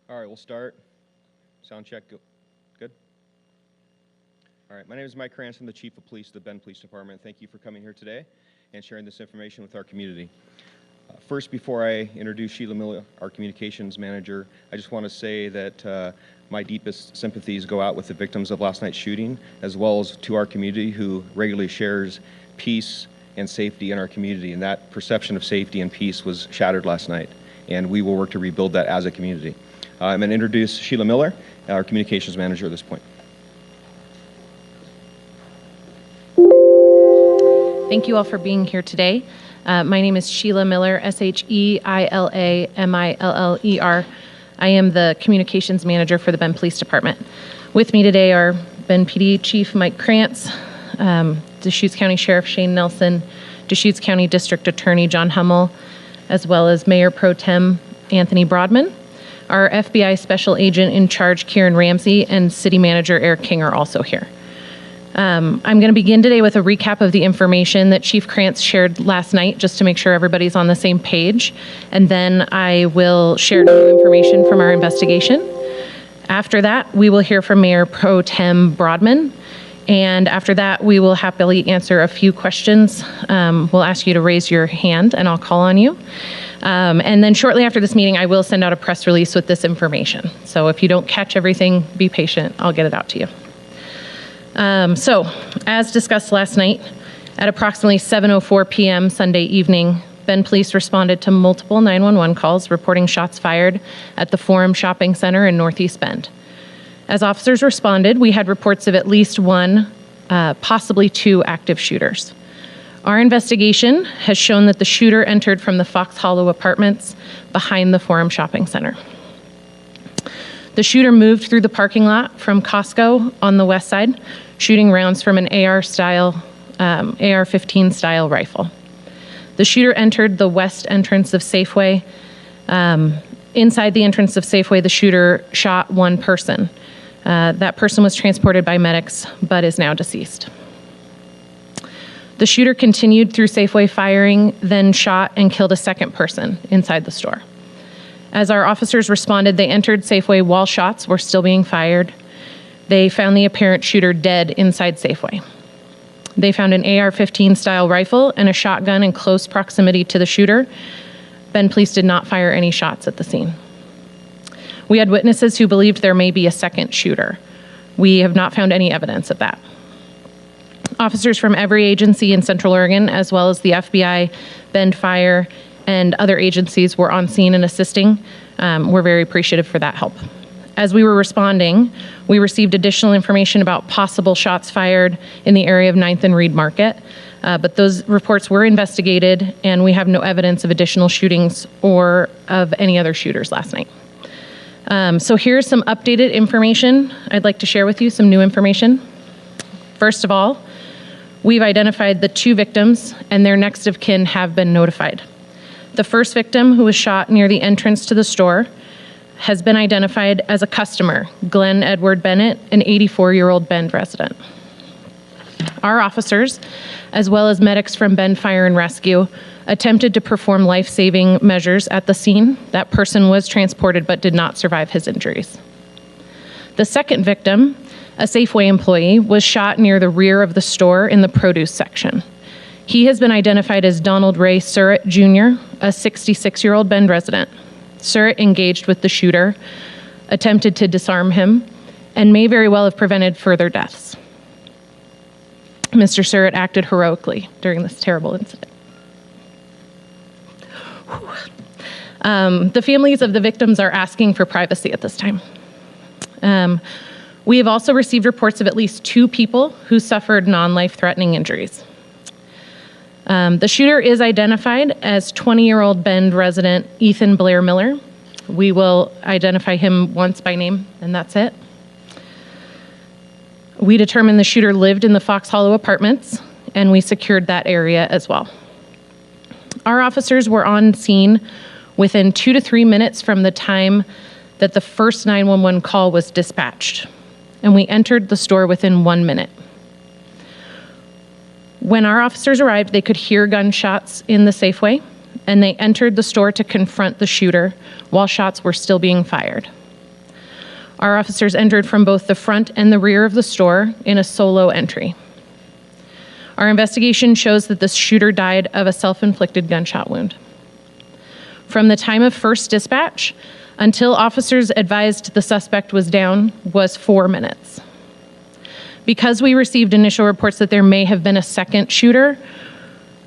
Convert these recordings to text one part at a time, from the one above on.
All right, we'll start. Sound check, good? All right, my name is Mike Cranston, the Chief of Police of the Bend Police Department. Thank you for coming here today and sharing this information with our community. First, before I introduce Sheila Miller, our communications manager, I just want to say that my deepest sympathies go out with the victims of last night's shooting, as well as to our community who regularly shares peace and safety in our community. And that perception of safety and peace was shattered last night, and we will work to rebuild that as a community. I'm going to introduce Sheila Miller, our communications manager at this point. Thank you all for being here today. My name is Sheila Miller, S-H-E-I-L-A-M-I-L-L-E-R. I am the communications manager for the Bend Police Department. With me today are Bend PD Chief Mike Krantz, Deschutes County Sheriff Shane Nelson, Deschutes County District Attorney John Hummel, as well as Mayor Pro Tem Anthony Broadman. Our FBI Special Agent in Charge, Kieran Ramsey, and City Manager Eric King are also here. I'm going to begin today with a recap of the information that Chief Krantz shared last night, just to make sure everybody's on the same page. And then I will share new information from our investigation. After that, we will hear from Mayor Pro Tem Broadman. And after that, we will happily answer a few questions. We'll ask you to raise your hand and I'll call on you. And then shortly after this meeting, I will send out a press release with this information. So if you don't catch everything, be patient. I'll get it out to you. So as discussed last night, at approximately 7:04 p.m. Sunday evening, Bend Police responded to multiple 911 calls reporting shots fired at the Forum Shopping Center in Northeast Bend. As officers responded, we had reports of at least one, possibly two active shooters. Our investigation has shown that the shooter entered from the Fox Hollow Apartments behind the Forum Shopping Center. The shooter moved through the parking lot from Costco on the west side, shooting rounds from an AR-15 style rifle. The shooter entered the west entrance of Safeway. Inside the entrance of Safeway, the shooter shot one person. That person was transported by medics, but is now deceased. The shooter continued through Safeway firing, then shot and killed a second person inside the store. As our officers responded, they entered Safeway while shots were still being fired. They found the apparent shooter dead inside Safeway. They found an AR-15 style rifle and a shotgun in close proximity to the shooter. Bend Police did not fire any shots at the scene. We had witnesses who believed there may be a second shooter. We have not found any evidence of that. Officers from every agency in Central Oregon, as well as the FBI, Bend Fire, and other agencies were on scene and assisting. We're very appreciative for that help. As we were responding, we received additional information about possible shots fired in the area of 9th and Reed Market, but those reports were investigated and we have no evidence of additional shootings or of any other shooters last night. So here's some updated information I'd like to share with you, some new information. First of all, we've identified the two victims and their next of kin have been notified. The first victim, who was shot near the entrance to the store, has been identified as a customer, Glenn Edward Bennett, an 84-year-old Bend resident. Our officers, as well as medics from Bend Fire and Rescue, attempted to perform life-saving measures at the scene. That person was transported but did not survive his injuries. The second victim, a Safeway employee, was shot near the rear of the store in the produce section. He has been identified as Donald Ray Surratt Jr., a 66-year-old Bend resident. Surratt engaged with the shooter, attempted to disarm him, and may very well have prevented further deaths. Mr. Surratt acted heroically during this terrible incident. The families of the victims are asking for privacy at this time. We have also received reports of at least two people who suffered non-life-threatening injuries. The shooter is identified as 20-year-old Bend resident Ethan Blair Miller. We will identify him once by name, and that's it. We determined the shooter lived in the Fox Hollow Apartments, and we secured that area as well. Our officers were on scene within 2 to 3 minutes from the time that the first 911 call was dispatched, and we entered the store within 1 minute. When our officers arrived, they could hear gunshots in the Safeway, and they entered the store to confront the shooter while shots were still being fired. Our officers entered from both the front and the rear of the store in a solo entry. Our investigation shows that the shooter died of a self-inflicted gunshot wound. From the time of first dispatch until officers advised the suspect was down was 4 minutes. Because we received initial reports that there may have been a second shooter,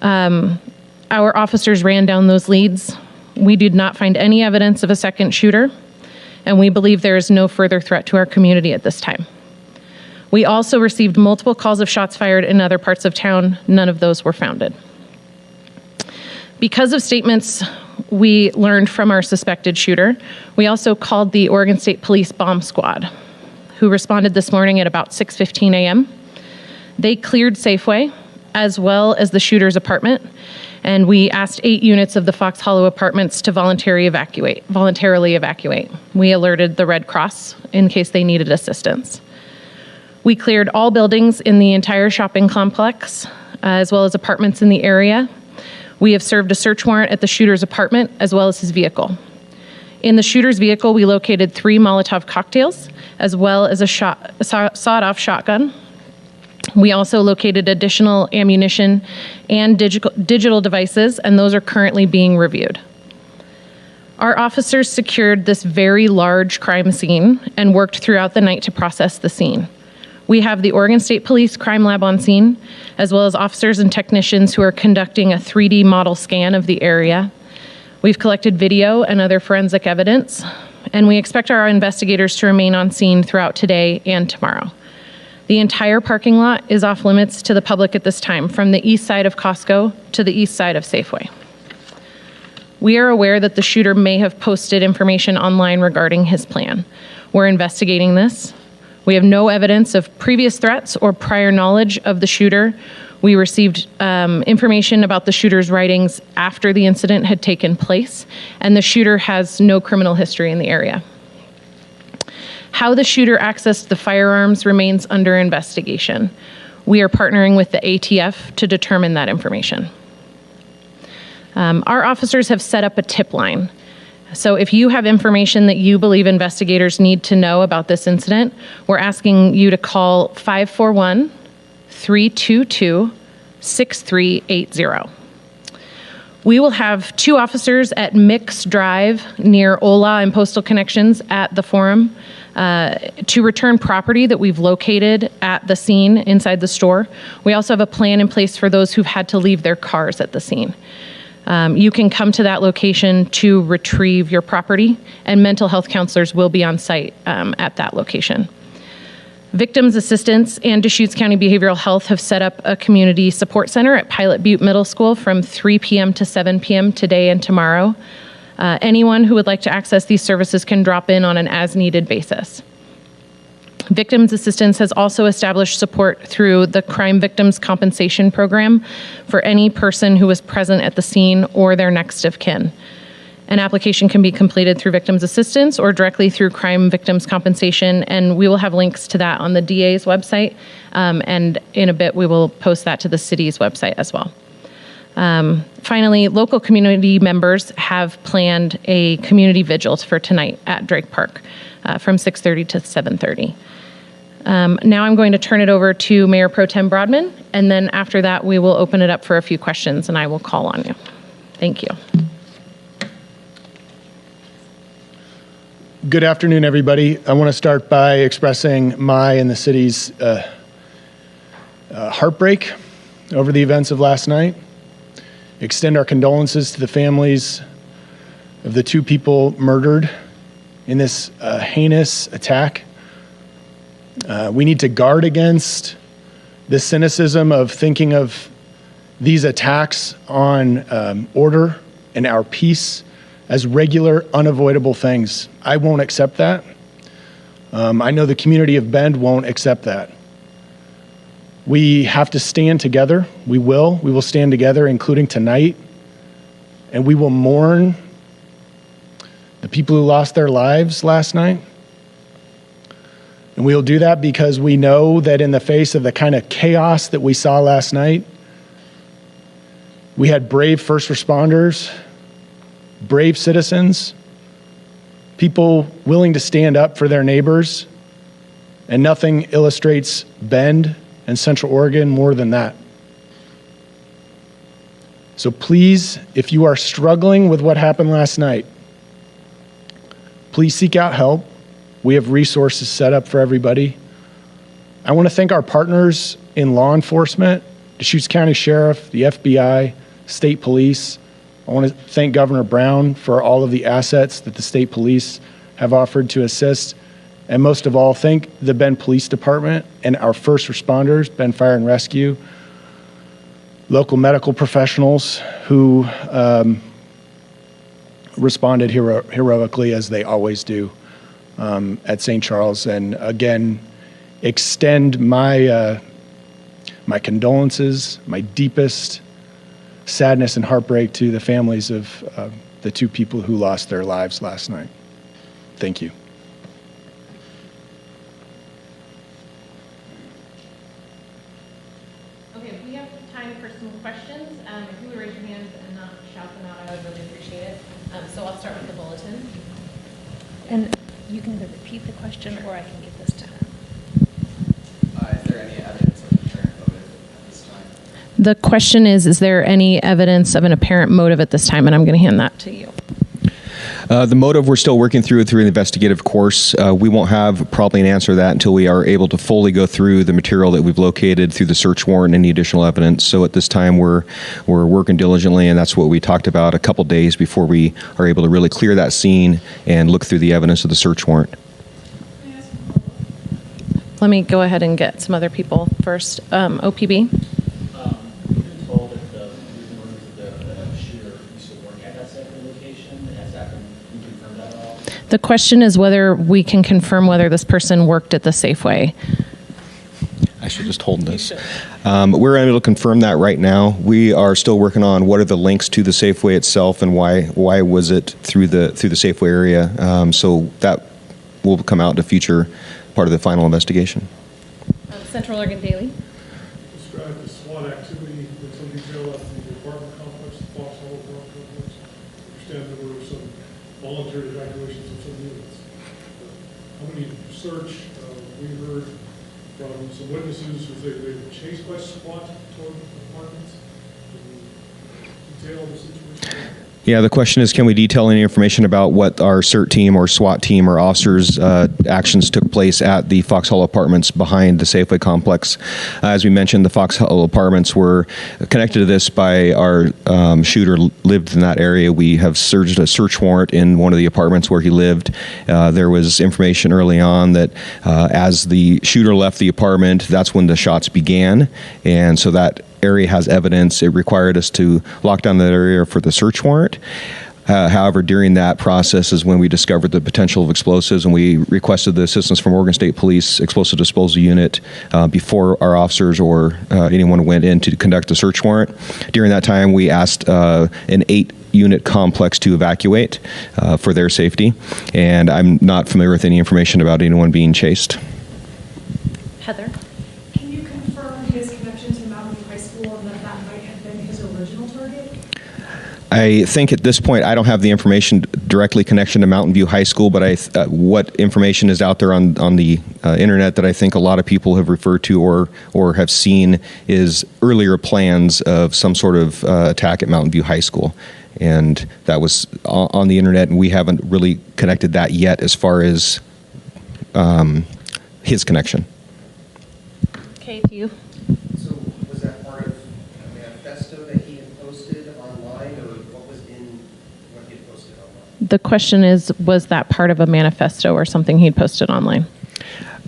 our officers ran down those leads. We did not find any evidence of a second shooter, and we believe there is no further threat to our community at this time. We also received multiple calls of shots fired in other parts of town. None of those were founded. Because of statements we learned from our suspected shooter, we also called the Oregon State Police Bomb Squad, who responded this morning at about 6:15 a.m. They cleared Safeway, as well as the shooter's apartment, and we asked 8 units of the Fox Hollow apartments to voluntarily evacuate. We alerted the Red Cross in case they needed assistance. We cleared all buildings in the entire shopping complex, as well as apartments in the area. We have served a search warrant at the shooter's apartment, as well as his vehicle. In the shooter's vehicle, we located 3 Molotov cocktails, as well as a sawed-off shotgun. We also located additional ammunition and digital devices, and those are currently being reviewed. Our officers secured this very large crime scene and worked throughout the night to process the scene. We have the Oregon State Police Crime Lab on scene, as well as officers and technicians who are conducting a 3D model scan of the area. We've collected video and other forensic evidence, and we expect our investigators to remain on scene throughout today and tomorrow. The entire parking lot is off limits to the public at this time, from the east side of Costco to the east side of Safeway. We are aware that the shooter may have posted information online regarding his plan. We're investigating this. We have no evidence of previous threats or prior knowledge of the shooter. We received information about the shooter's writings after the incident had taken place, and the shooter has no criminal history in the area. How the shooter accessed the firearms remains under investigation. We are partnering with the ATF to determine that information. Our officers have set up a tip line. So if you have information that you believe investigators need to know about this incident, we're asking you to call 541-322-6380. We will have 2 officers at Mix Drive near Ola and Postal Connections at the forum to return property that we've located at the scene inside the store. We also have a plan in place for those who've had to leave their cars at the scene. You can come to that location to retrieve your property, and mental health counselors will be on site at that location. Victims Assistance and Deschutes County Behavioral Health have set up a community support center at Pilot Butte Middle School from 3 p.m. to 7 p.m. today and tomorrow. Anyone who would like to access these services can drop in on an as-needed basis. Victims Assistance has also established support through the Crime Victims Compensation Program for any person who was present at the scene or their next of kin. An application can be completed through Victims Assistance or directly through Crime Victims Compensation, and we will have links to that on the DA's website, and in a bit we will post that to the city's website as well. Finally, local community members have planned a community vigil for tonight at Drake Park from 6:30 to 7:30. Now I'm going to turn it over to Mayor Pro Tem Broadman, and then after that we will open it up for a few questions and I will call on you. Thank you. Good afternoon, everybody. I want to start by expressing my and the city's heartbreak over the events of last night. Extend our condolences to the families of the 2 people murdered in this heinous attack. We need to guard against the cynicism of thinking of these attacks on order and our peace as regular, unavoidable things. I won't accept that. I know the community of Bend won't accept that. We have to stand together. We will stand together, including tonight, and we will mourn the people who lost their lives last night. And we'll do that because we know that in the face of the kind of chaos that we saw last night, we had brave first responders, brave citizens, people willing to stand up for their neighbors, and nothing illustrates Bend and Central Oregon more than that. So please, if you are struggling with what happened last night, please seek out help. We have resources set up for everybody. I want to thank our partners in law enforcement, Deschutes County Sheriff, the FBI, state police. I want to thank Governor Brown for all of the assets that the state police have offered to assist. And most of all, thank the Bend Police Department and our first responders, Bend Fire and Rescue, local medical professionals who responded heroically as they always do at St. Charles. And again, extend my my condolences, my deepest sadness and heartbreak to the families of the two people who lost their lives last night. Thank you. Okay, we have time for some questions. If you would raise your hands and not shout them out, I would really appreciate it. So I'll start with the bulletin. And you can either repeat the question or I can give this to her. Is there any evidence of apparent motive at this time? The question is there any evidence of an apparent motive at this time? And I'm going to hand that to you. The motive we're still working through the investigative course. We won't have probably an answer to that until we are able to fully go through the material that we've located through the search warrant and any additional evidence. So at this time we're working diligently, and that's what we talked about a couple days before we are able to really clear that scene and look through the evidence of the search warrant. Let me go ahead and get some other people first. OPB. The question is whether we can confirm whether this person worked at the Safeway. I should just hold this. We're unable to confirm that right now. We are still working on what are the links to the Safeway itself and why was it through the Safeway area. So that will come out in a future part of the final investigation. Central Oregon Daily. Describe the SWAT activity in some detail at the apartment complex, the Fox Hollow apartment complex. I understand there were some voluntary evacuations of some units. How many search? We heard from some witnesses who say they were chased by SWAT toward apartments. Can you detail the situation? Yeah, the question is, can we detail any information about what our CERT team or SWAT team or officers' actions took place at the Fox Hollow Apartments behind the Safeway complex? As we mentioned, the Fox Hollow Apartments were connected to this by our shooter lived in that area. We have serged a search warrant in one of the apartments where he lived. There was information early on that as the shooter left the apartment, that's when the shots began. And so that area has evidence. It required us to lock down that area for the search warrant. However, during that process is when we discovered the potential of explosives, and we requested the assistance from Oregon State Police Explosive Disposal Unit before our officers or anyone went in to conduct the search warrant. During that time, we asked an 8-unit complex to evacuate for their safety, and I'm not familiar with any information about anyone being chased. Heather. Can you confirm his connection to Mountain View High School and that might have been his original target? I think at this point I don't have the information directly connection to Mountain View High School, but what information is out there on the internet that I think a lot of people have referred to or have seen is earlier plans of some sort of attack at Mountain View High School. And that was on the internet, and we haven't really connected that yet as far as his connection. Okay, to you. So was that part of a manifesto that he had posted online, or what was in what he had posted online? The question is, was that part of a manifesto or something he'd posted online?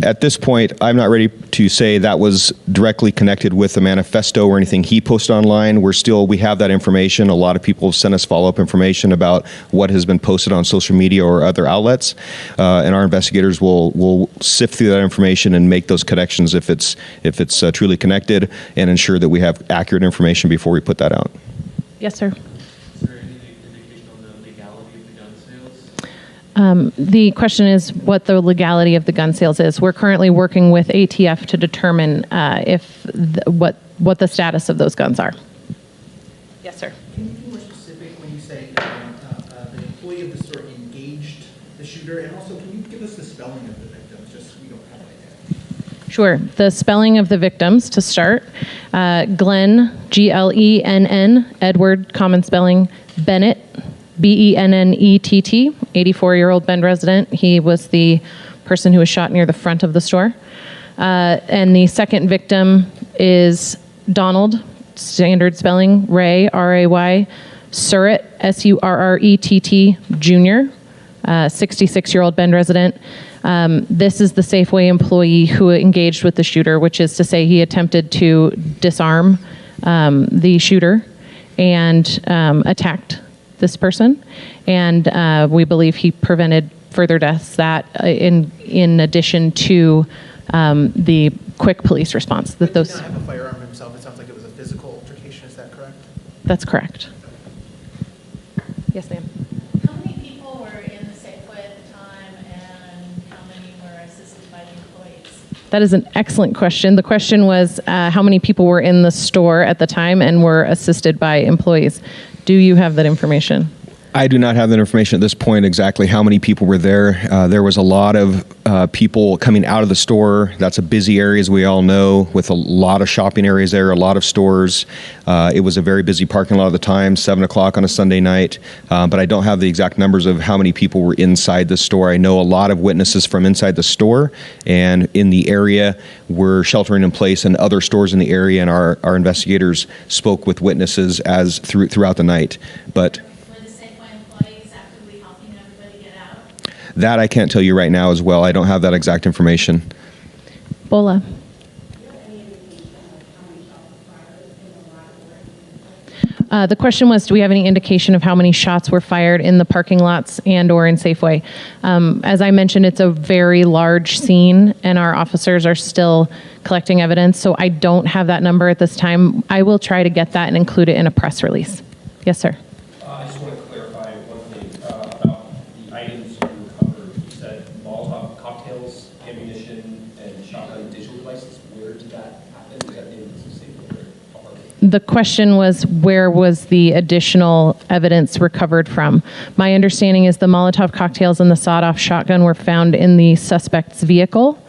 At this point, I'm not ready to say that was directly connected with the manifesto or anything he posted online. We have that information. A lot of people have sent us follow-up information about what has been posted on social media or other outlets, and our investigators will sift through that information and make those connections if it's truly connected, and ensure that we have accurate information before we put that out. Yes, sir. Is there any indication on the legality of the gun sales? The question is what the legality of the gun sales is. We're currently working with ATF to determine what the status of those guns are. Yes, sir. Can you be more specific when you say the employee of the store engaged the shooter spelling of the victims, just so we don't have that. Sure. The spelling of the victims to start. Glenn, Glenn, Edward, common spelling, Bennett, Bennett, 84-year-old Bend resident. He was the person who was shot near the front of the store. And the second victim is Donald, standard spelling, Ray, R-A-Y, Surratt, S-U-R-R-E-T-T, Jr., 66-year-old Bend resident. This is the Safeway employee who engaged with the shooter, which is to say he attempted to disarm the shooter and attacked this person. And we believe he prevented further deaths, that in addition to the quick police response. That But he those. did not have a firearm himself. It sounds like it was a physical altercation. Is that correct? That's correct. Yes, ma'am. How many people were in the Safeway at the time, and how many were assisted by the employees? That is an excellent question. The question was how many people were in the store at the time and were assisted by employees. Do you have that information? I do not have that information at this point exactly how many people were there. There was a lot of people coming out of the store. That's a busy area, as we all know, with a lot of shopping areas there, a lot of stores. It was a very busy parking lot at the time, 7 o'clock on a Sunday night. But I don't have the exact numbers of how many people were inside the store. I know a lot of witnesses from inside the store and in the area were sheltering in place in other stores in the area, and our investigators spoke with witnesses as throughout the night. But that I can't tell you right now as well. I don't have that exact information. Bola. The question was, do we have any indication of how many shots were fired in the parking lots and or in Safeway? As I mentioned, it's a very large scene and our officers are still collecting evidence, so I don't have that number at this time. I will try to get that and include it in a press release. Yes, sir. I just want to clarify one thing about the items you recovered. You said Molotov cocktails, ammunition, and shotgun digital devices. Where did that happen? Is that in the Safeway apartment? The question was, where was the additional evidence recovered from? My understanding is the Molotov cocktails and the sawed-off shotgun were found in the suspect's vehicle,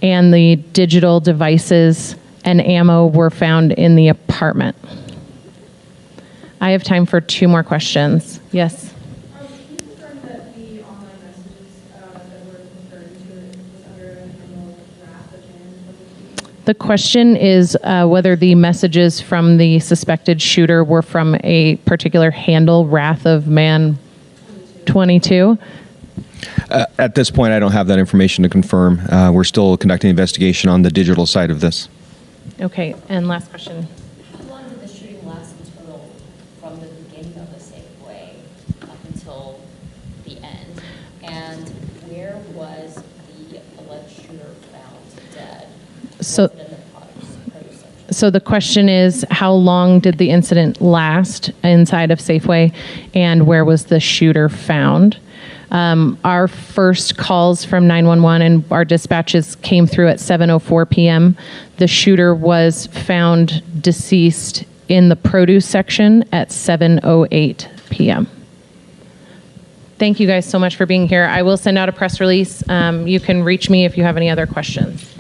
and the digital devices and ammo were found in the apartment. I have time for 2 more questions. Yes? Can you confirm that the online messages that were referring to it was under a handle Wrath? The question is whether the messages from the suspected shooter were from a particular handle, Wrath of Man 22. At this point, I don't have that information to confirm. We're still conducting an investigation on the digital side of this. Okay, and last question. How long did the shooting last in total from the beginning of the Safeway up until the end? And where was the alleged shooter found dead? So, Was it in the produce section? so the question is, how long did the incident last inside of Safeway, and where was the shooter found? Our first calls from 911 and our dispatches came through at 7:04 p.m. The shooter was found deceased in the produce section at 7:08 p.m. Thank you guys so much for being here. I will send out a press release. You can reach me if you have any other questions.